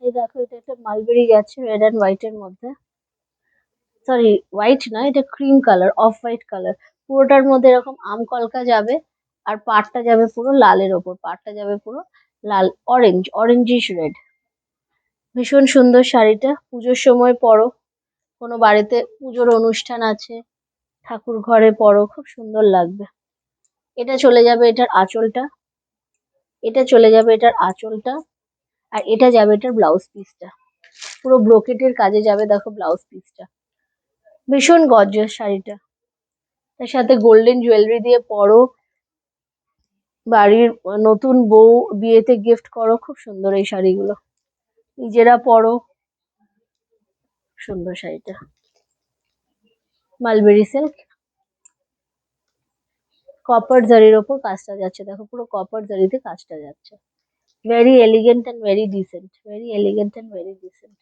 এই দেখো এটা একটা মালবেরি গেছে রেড অ্যান্ড হোয়াইট এর মধ্যে। সরি, হোয়াইট না, এটা cream colour, off white colour. পুরোটার মধ্যে এরকম আম কলকা যাবে, আর পাড়টা যাবে পুরো লালের ওপর, পাড়টা যাবে পুরো লাল, অরেঞ্জ, অরেঞ্জিশ রেড। ভীষণ সুন্দর শাড়িটা, পুজোর সময় পরো, কোনো বাড়িতে পুজোর অনুষ্ঠান আছে, ঠাকুর ঘরে পরো, খুব সুন্দর লাগবে। এটা চলে যাবে এটার আঁচলটা, এটা চলে যাবে এটার আঁচলটা, আর এটা যাবে এটার ব্লাউজ পিসটা। পুরো ব্রোকেটের কাজে যাবে, দেখো ব্লাউজ পিসটা। ভীষণ গর্জিয়াস শাড়িটা, তার সাথে গোল্ডেন জুয়েলারি দিয়ে পরো, বাড়ির নতুন বউ বিয়েতে গিফট করো, খুব সুন্দর এই শাড়িগুলো। নিজেরা পরো, সুন্দর শাড়িটা। মালবেরি সিল্ক, কপার জারির ওপর কাজটা যাচ্ছে, দেখো পুরো কপার জারিতে কাজটা যাচ্ছে। Very elegant and very dissent, very elegant and very dissent.